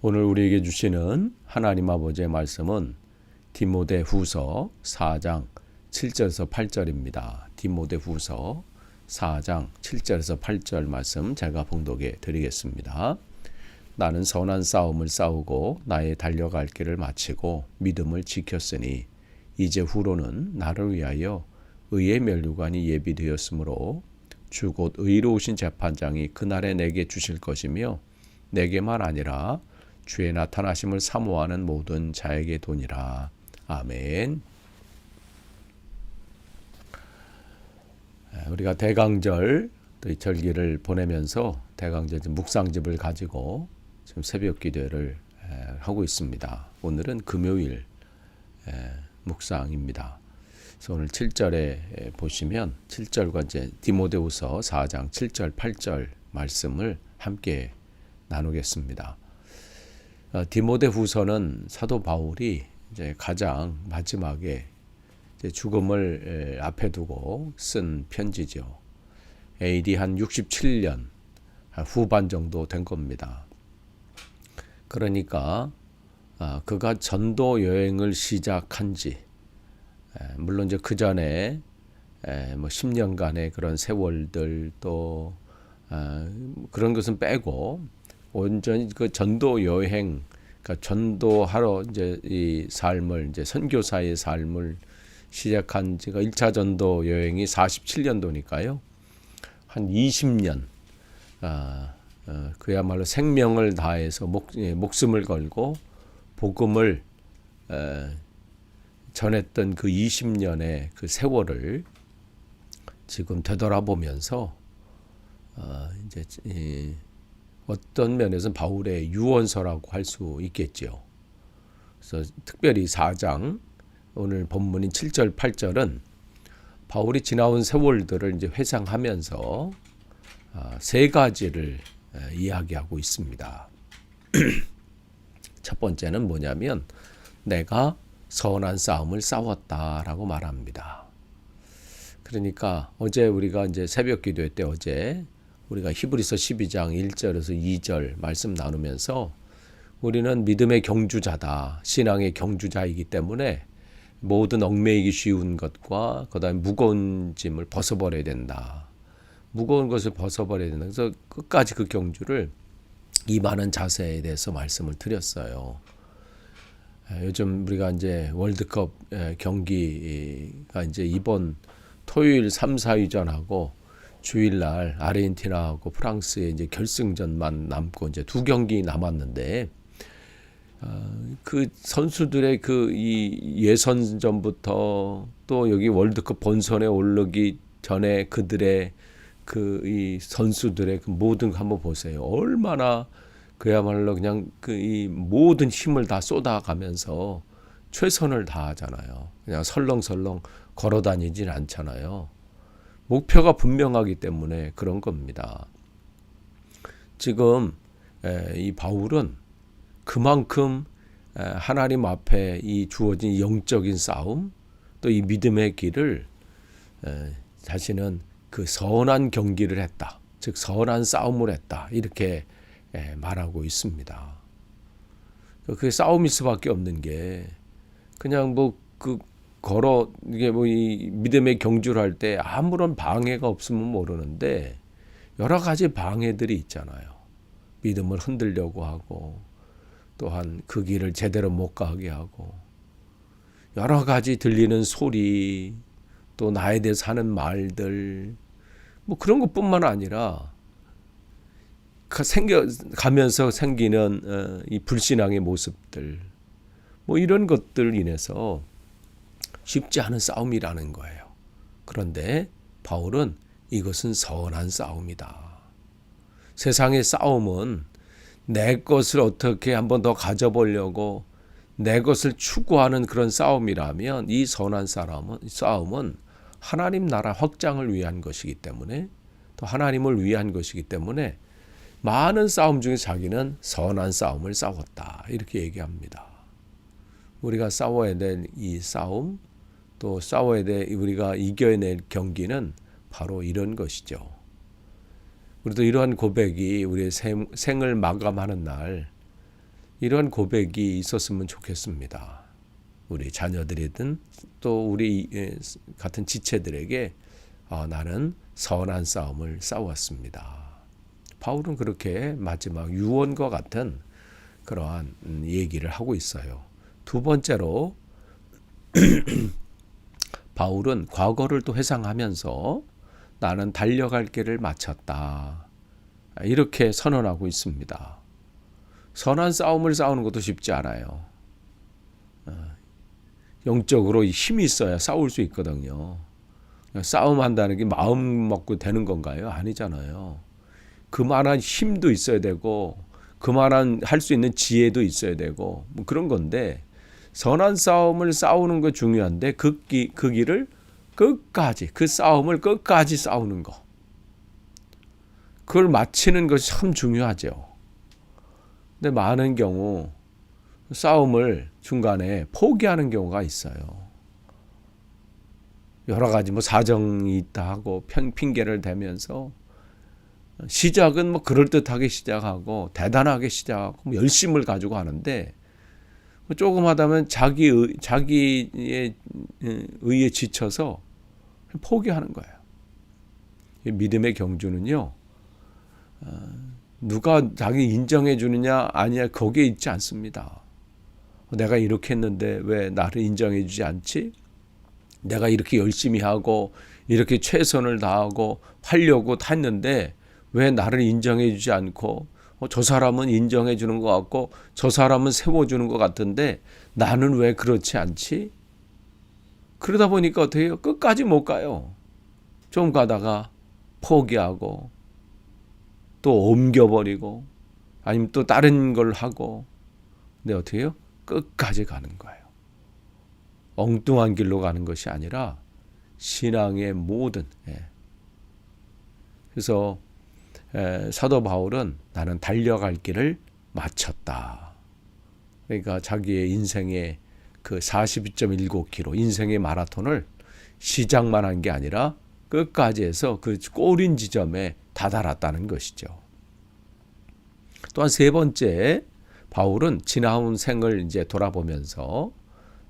오늘 우리에게 주시는 하나님 아버지의 말씀은 디모데후서 4장 7절에서 8절입니다. 디모데후서 4장 7절에서 8절 말씀 제가 봉독해 드리겠습니다. 나는 선한 싸움을 싸우고 나의 달려갈 길을 마치고 믿음을 지켰으니 이제 후로는 나를 위하여 의의 면류관이 예비되었으므로 주 곧 의로우신 재판장이 그날에 내게 주실 것이며 내게만 아니라 주의 나타나심을 사모하는 모든 자에게 도니라. 아멘. 우리가 대강절 이 절기를 보내면서 대강절 묵상집을 가지고 지금 새벽 기도를 하고 있습니다. 오늘은 금요일 묵상입니다. 그래서 오늘 7절에 보시면 7절과 이제 디모데후서 4장 7절 8절 말씀을 함께 나누겠습니다. 디모데후서는 사도 바울이 이제 가장 마지막에 이제 죽음을 앞에 두고 쓴 편지죠. AD 한 67년 후반 정도 된 겁니다. 그러니까 그가 전도 여행을 시작한 지 물론 이제 그 전에 뭐 10년간의 그런 세월들 또 그런 것은 빼고 온전히 그 전도 여행, 그러니까 전도하러 이제 이 삶을 이제 선교사의 삶을 시작한 지가 1차 전도 여행이 47년도니까요. 한 20년, 그야말로 생명을 다해서 목숨을 걸고 복음을 전했던 그 20년의 그 세월을 지금 되돌아보면서 이제 어떤 면에서는 바울의 유언서라고 할 수 있겠죠. 그래서 특별히 4장 오늘 본문인 7절 8절은 바울이 지나온 세월들을 이제 회상하면서 세 가지를 이야기하고 있습니다. 첫 번째는 뭐냐면 내가 선한 싸움을 싸웠다라고 말합니다. 그러니까 어제 우리가 이제 새벽 기도회 때 어제 우리가 히브리서 12장 1절에서 2절 말씀 나누면서 우리는 믿음의 경주자다. 신앙의 경주자이기 때문에 모든 얽매이기 쉬운 것과 그다음에 무거운 짐을 벗어버려야 된다. 무거운 것을 벗어버려야 된다. 그래서 끝까지 그 경주를 임하는 자세에 대해서 말씀을 드렸어요. 요즘 우리가 이제 월드컵 경기가 이제 이번 토요일 3, 4위전하고 주일날 아르헨티나하고 프랑스의 이제 결승전만 남고 이제 두 경기 남았는데 그 선수들의 그 이 예선전부터 또 여기 월드컵 본선에 오르기 전에 그들의 그 이 선수들의 그 모든 거 한번 보세요. 얼마나 그야말로 그냥 그 이 모든 힘을 다 쏟아가면서 최선을 다하잖아요. 그냥 설렁설렁 걸어다니진 않잖아요. 목표가 분명하기 때문에 그런 겁니다. 지금 이 바울은 그만큼 하나님 앞에 이 주어진 영적인 싸움 또 이 믿음의 길을 자신은 그 선한 경기를 했다. 즉 선한 싸움을 했다. 이렇게 말하고 있습니다. 그게 싸움일 수밖에 없는 게 그냥 뭐 그 걸어 이게 뭐 이 믿음의 경주를 할 때 아무런 방해가 없으면 모르는데 여러 가지 방해들이 있잖아요. 믿음을 흔들려고 하고 또한 그 길을 제대로 못 가게 하고 여러 가지 들리는 소리 또 나에 대해서 하는 말들 뭐 그런 것뿐만 아니라 가면서 생기는 이 불신앙의 모습들 뭐 이런 것들 인해서 쉽지 않은 싸움이라는 거예요. 그런데 바울은 이것은 선한 싸움이다. 세상의 싸움은 내 것을 어떻게 한번 더 가져보려고 내 것을 추구하는 그런 싸움이라면 이 선한 싸움은 하나님 나라 확장을 위한 것이기 때문에 또 하나님을 위한 것이기 때문에 많은 싸움 중에 자기는 선한 싸움을 싸웠다. 이렇게 얘기합니다. 우리가 싸워야 될 이 싸움 또 싸워야 될 우리가 이겨낼 경기는 바로 이런 것이죠. 우리도 이러한 고백이 우리의 생을 마감하는 날 이런 고백이 있었으면 좋겠습니다. 우리 자녀들이든 또 우리 같은 지체들에게 나는 선한 싸움을 싸웠습니다. 바울은 그렇게 마지막 유언과 같은 그러한 얘기를 하고 있어요. 두 번째로 바울은 과거를 또 회상하면서 나는 달려갈 길을 마쳤다. 이렇게 선언하고 있습니다. 선한 싸움을 싸우는 것도 쉽지 않아요. 영적으로 힘이 있어야 싸울 수 있거든요. 싸움한다는 게 마음 먹고 되는 건가요? 아니잖아요. 그만한 힘도 있어야 되고 그만한 할 수 있는 지혜도 있어야 되고 뭐 그런 건데 선한 싸움을 싸우는 거 중요한데 그 길을 끝까지 그 싸움을 끝까지 싸우는 거 그걸 마치는 것이 참 중요하죠. 근데 많은 경우 싸움을 중간에 포기하는 경우가 있어요. 여러 가지 뭐 사정이 있다 하고 핑계를 대면서 시작은 뭐 그럴듯하게 시작하고 대단하게 시작하고 뭐 열심을 가지고 하는데 조금 하다면 자기의 의에 지쳐서 포기하는 거예요. 믿음의 경주는요. 누가 자기 인정해 주느냐 아니야 거기에 있지 않습니다. 내가 이렇게 했는데 왜 나를 인정해 주지 않지? 내가 이렇게 열심히 하고 이렇게 최선을 다하고 하려고 했는데 왜 나를 인정해 주지 않고 저 사람은 인정해 주는 것 같고 저 사람은 세워주는 것 같은데 나는 왜 그렇지 않지? 그러다 보니까 어떻게 해요? 끝까지 못 가요. 좀 가다가 포기하고 또 옮겨버리고 아니면 또 다른 걸 하고 근데 어떻게 해요? 끝까지 가는 거예요. 엉뚱한 길로 가는 것이 아니라 신앙의 모든 그래서 사도 바울은 나는 달려갈 길을 마쳤다. 그러니까 자기의 인생의 그 42.19km 인생의 마라톤을 시작만 한 게 아니라 끝까지 해서 그 꼬린 지점에 다다랐다는 것이죠. 또한 세 번째 바울은 지나온 생을 이제 돌아보면서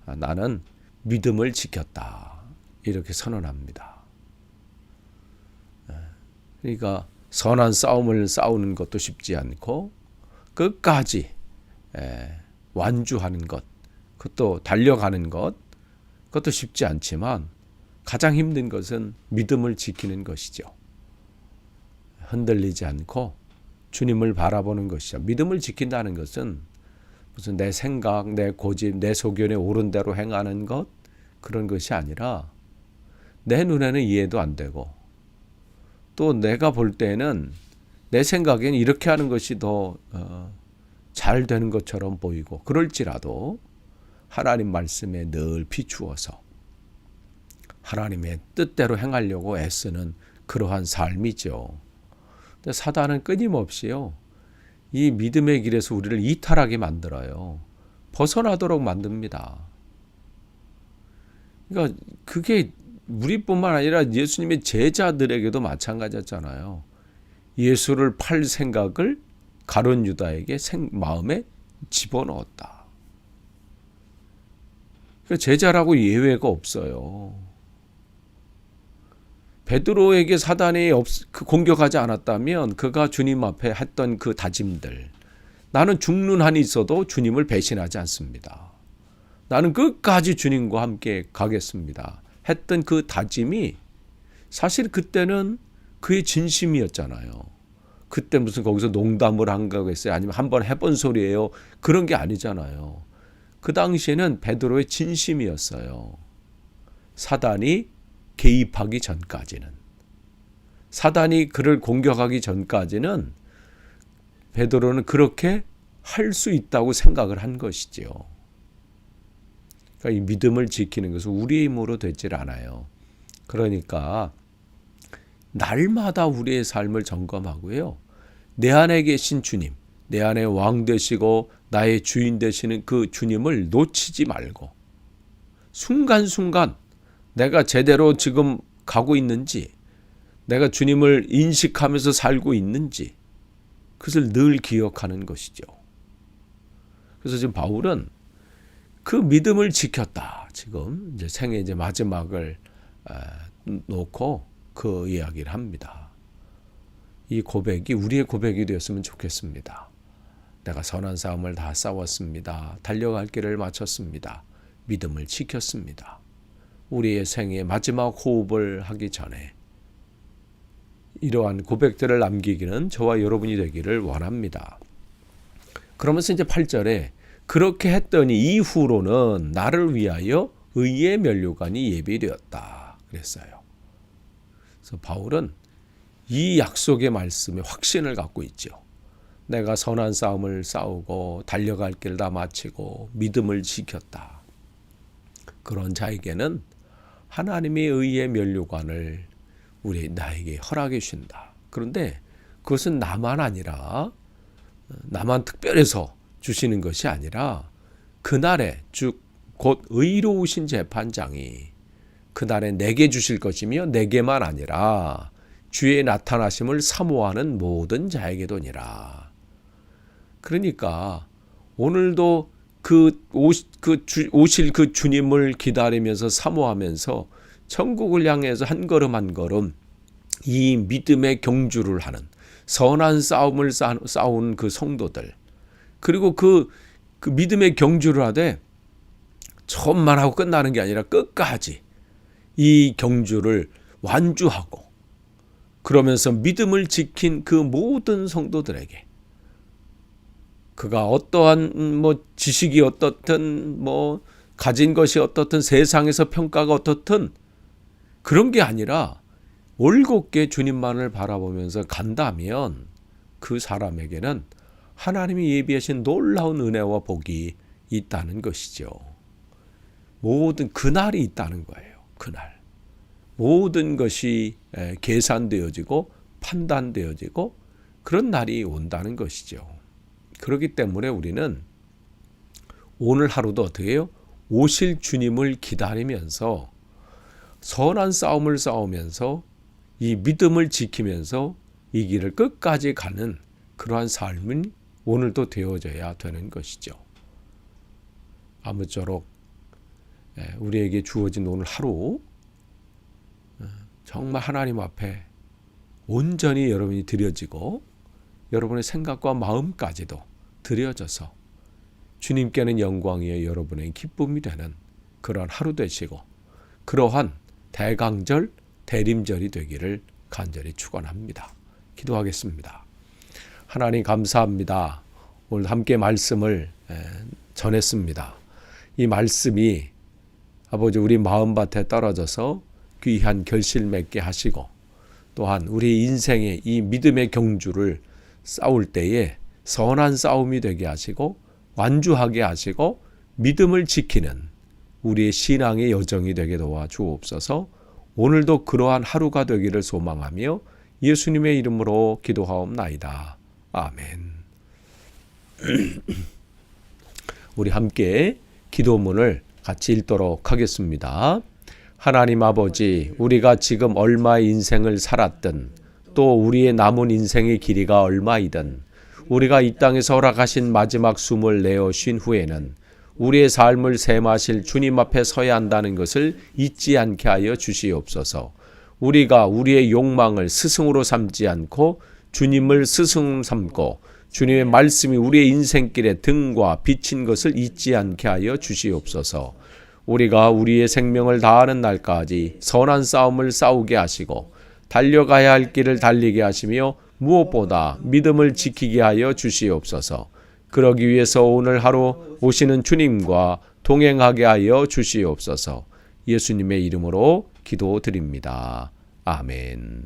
나는 믿음을 지켰다. 이렇게 선언합니다. 그러니까 선한 싸움을 싸우는 것도 쉽지 않고 끝까지 완주하는 것, 그것도 달려가는 것, 그것도 쉽지 않지만 가장 힘든 것은 믿음을 지키는 것이죠. 흔들리지 않고 주님을 바라보는 것이죠. 믿음을 지킨다는 것은 무슨 내 생각, 내 고집, 내 소견에 옳은 대로 행하는 것 그런 것이 아니라 내 눈에는 이해도 안 되고 또 내가 볼 때는 내 생각엔 이렇게 하는 것이 더 잘 되는 것처럼 보이고 그럴지라도 하나님 말씀에 늘 비추어서 하나님의 뜻대로 행하려고 애쓰는 그러한 삶이죠. 근데 사단은 끊임없이요. 이 믿음의 길에서 우리를 이탈하게 만들어요. 벗어나도록 만듭니다. 그러니까 그게 우리뿐만 아니라 예수님의 제자들에게도 마찬가지였잖아요. 예수를 팔 생각을 가룟 유다에게 마음에 집어넣었다. 그러니까 제자라고 예외가 없어요. 베드로에게 사단이 공격하지 않았다면 그가 주님 앞에 했던 그 다짐들 나는 죽는 한이 있어도 주님을 배신하지 않습니다. 나는 끝까지 주님과 함께 가겠습니다. 했던 그 다짐이 사실 그때는 그의 진심이었잖아요. 그때 무슨 거기서 농담을 한 거겠어요? 아니면 한번 해본 소리예요? 그런 게 아니잖아요. 그 당시에는 베드로의 진심이었어요. 사단이 개입하기 전까지는. 사단이 그를 공격하기 전까지는 베드로는 그렇게 할 수 있다고 생각을 한 것이죠. 그러니까 이 믿음을 지키는 것은 우리의 힘으로 되질 않아요. 그러니까 날마다 우리의 삶을 점검하고요. 내 안에 계신 주님, 내 안에 왕 되시고 나의 주인 되시는 그 주님을 놓치지 말고 순간순간 내가 제대로 지금 가고 있는지, 내가 주님을 인식하면서 살고 있는지 그것을 늘 기억하는 것이죠. 그래서 지금 바울은 그 믿음을 지켰다. 지금 이제 생애 이제 마지막을 놓고 그 이야기를 합니다. 이 고백이 우리의 고백이 되었으면 좋겠습니다. 내가 선한 싸움을 다 싸웠습니다. 달려갈 길을 마쳤습니다. 믿음을 지켰습니다. 우리의 생애 마지막 호흡을 하기 전에 이러한 고백들을 남기기는 저와 여러분이 되기를 원합니다. 그러면서 이제 8절에 그렇게 했더니 이후로는 나를 위하여 의의 면류관이 예비되었다 그랬어요. 그래서 바울은 이 약속의 말씀에 확신을 갖고 있죠. 내가 선한 싸움을 싸우고 달려갈 길 다 마치고 믿음을 지켰다. 그런 자에게는 하나님의 의의 면류관을 나에게 허락해 주신다. 그런데 그것은 나만 아니라 나만 특별해서 주시는 것이 아니라 그날에 곧 의로우신 재판장이 그날에 내게 주실 것이며 내게만 아니라 주의 나타나심을 사모하는 모든 자에게도니라. 그러니까 오늘도 오실 그 주님을 기다리면서 사모하면서 천국을 향해서 한 걸음 한 걸음 이 믿음의 경주를 하는 선한 싸움을 싸운 그 성도들, 그리고 그 믿음의 경주를 하되 처음만 하고 끝나는 게 아니라 끝까지 이 경주를 완주하고 그러면서 믿음을 지킨 그 모든 성도들에게 그가 어떠한 지식이 어떻든 가진 것이 어떻든 세상에서 평가가 어떻든 그런 게 아니라 올곧게 주님만을 바라보면서 간다면 그 사람에게는 하나님이 예비하신 놀라운 은혜와 복이 있다는 것이죠. 모든 그날이 있다는 거예요. 그날. 모든 것이 계산되어지고 판단되어지고 그런 날이 온다는 것이죠. 그렇기 때문에 우리는 오늘 하루도 어떻게 해요? 오실 주님을 기다리면서 선한 싸움을 싸우면서 이 믿음을 지키면서 이 길을 끝까지 가는 그러한 삶은 오늘도 되어져야 되는 것이죠. 아무쪼록 우리에게 주어진 오늘 하루 정말 하나님 앞에 온전히 여러분이 드려지고 여러분의 생각과 마음까지도 드려져서 주님께는 영광이요 여러분의 기쁨이 되는 그러한 하루 되시고 그러한 대강절 대림절이 되기를 간절히 축원합니다. 기도하겠습니다. 하나님 감사합니다. 오늘 함께 말씀을 전했습니다. 이 말씀이 아버지 우리 마음밭에 떨어져서 귀한 결실 맺게 하시고 또한 우리 인생의 이 믿음의 경주를 싸울 때에 선한 싸움이 되게 하시고 완주하게 하시고 믿음을 지키는 우리의 신앙의 여정이 되게 도와 주옵소서. 오늘도 그러한 하루가 되기를 소망하며 예수님의 이름으로 기도하옵나이다. 아멘. 우리 함께 기도문을 같이 읽도록 하겠습니다. 하나님 아버지, 우리가 지금 얼마의 인생을 살았든 또 우리의 남은 인생의 길이가 얼마이든 우리가 이 땅에서 허락하신 마지막 숨을 내어 쉰 후에는 우리의 삶을 샘하실 주님 앞에 서야 한다는 것을 잊지 않게 하여 주시옵소서. 우리가 우리의 욕망을 스승으로 삼지 않고 주님을 스승 삼고 주님의 말씀이 우리의 인생길에 등과 비친 것을 잊지 않게 하여 주시옵소서. 우리가 우리의 생명을 다하는 날까지 선한 싸움을 싸우게 하시고 달려가야 할 길을 달리게 하시며 무엇보다 믿음을 지키게 하여 주시옵소서. 그러기 위해서 오늘 하루 오시는 주님과 동행하게 하여 주시옵소서. 예수님의 이름으로 기도드립니다. 아멘.